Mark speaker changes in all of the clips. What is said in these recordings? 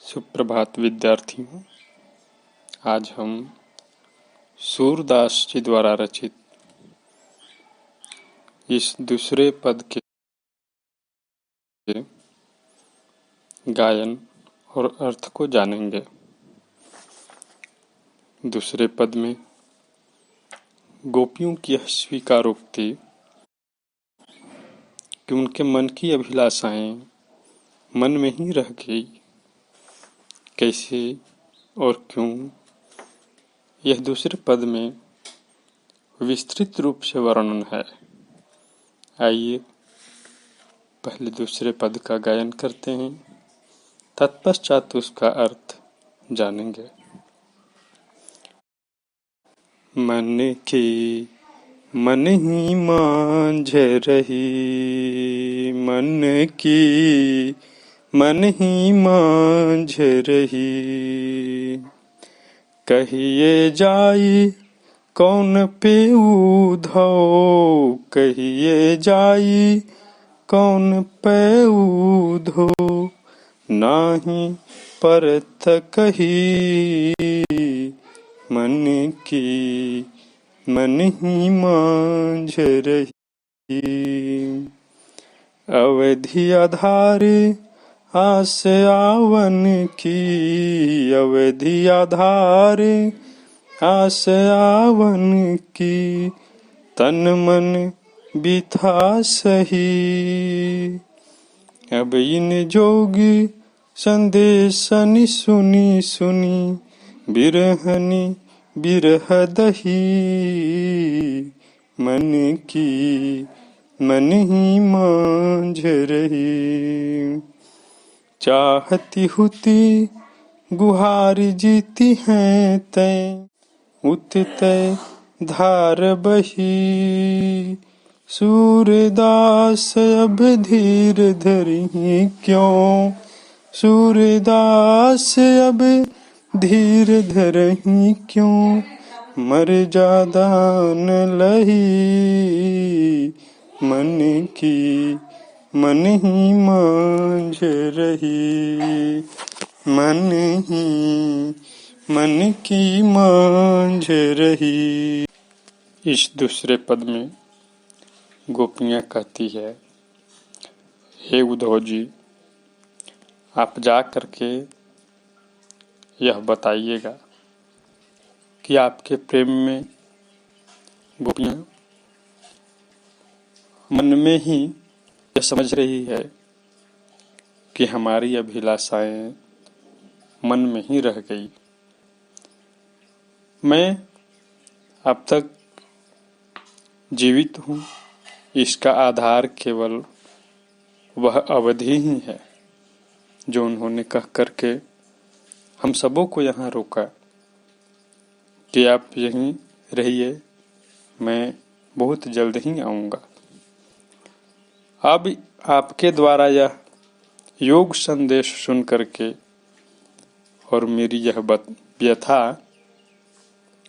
Speaker 1: सुप्रभात विद्यार्थियों। आज हम सूरदास जी द्वारा रचित इस दूसरे पद के गायन और अर्थ को जानेंगे। दूसरे पद में गोपियों की यह स्वीकारोक्ति कि उनके मन की अभिलाषाएं मन में ही रह गई, कैसे और क्यों, यह दूसरे पद में विस्तृत रूप से वर्णन है। आइए पहले दूसरे पद का गायन करते हैं, तत्पश्चात उसका अर्थ जानेंगे। मन की मन ही मांझ रही, मन की मन ही मांझ रही, कहिए जाई कौन पेऊ धो, कहिए जाई कौन पेऊ धो, नाही परत कही, मन की मन ही मांझ रही, अवधि आधार आस आवन की, अवधि आधार आस आवन की, तन मन बिथा सही, अब इन जोगी संदेशन सुनी सुनी, बिरहनी बिरह दही, मन की मन ही मांझ रही, चाहती हुती गुहार जीती हैं तै, उत तै धार बही, सूरदास अब धीर धरी क्यों, सूरदास अब धीर धरही क्यों, मर्यादा न लही, मन की मन ही मांझ रही, मन ही मन की मांझ रही। इस दूसरे पद में गोपियाँ कहती है, हे उद्धव जी, आप जा करके यह बताइएगा कि आपके प्रेम में गोपियाँ मन में ही यह समझ रही है कि हमारी अभिलाषाएं मन में ही रह गई। मैं अब तक जीवित हूँ, इसका आधार केवल वह अवधि ही है जो उन्होंने कह करके हम सबों को यहाँ रोका कि आप यहीं रहिए, मैं बहुत जल्द ही आऊँगा। अब आपके द्वारा यह योग संदेश सुन करके और मेरी यह व्यथा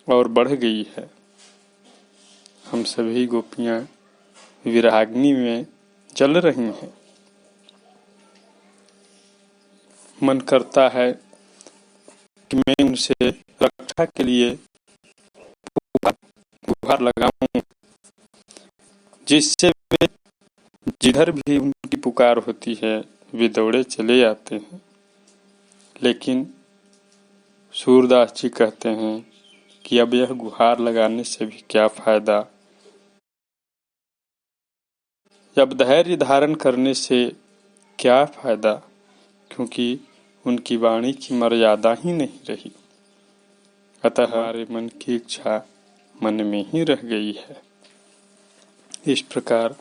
Speaker 1: और बढ़ गई है। हम सभी गोपियाँ विराग्नि में जल रही हैं। मन करता है कि मैं उनसे रक्षा के लिए गुहार लगाऊं, जिससे वे जिधर भी उनकी पुकार होती है वे दौड़े चले आते हैं। लेकिन सूरदास जी कहते हैं कि अब यह गुहार लगाने से भी क्या फायदा, अब धैर्य धारण करने से क्या फायदा, क्योंकि उनकी वाणी की मर्यादा ही नहीं रही। अतः हमारे मन की इच्छा मन में ही रह गई है। इस प्रकार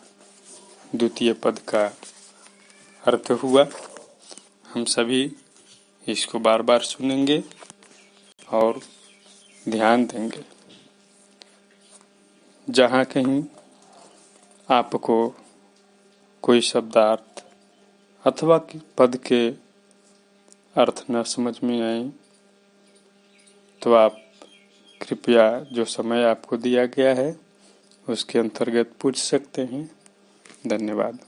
Speaker 1: द्वितीय पद का अर्थ हुआ। हम सभी इसको बार बार सुनेंगे और ध्यान देंगे। जहाँ कहीं आपको कोई शब्दार्थ अथवा पद के अर्थ न समझ में आए तो आप कृपया जो समय आपको दिया गया है उसके अंतर्गत पूछ सकते हैं। धन्यवाद।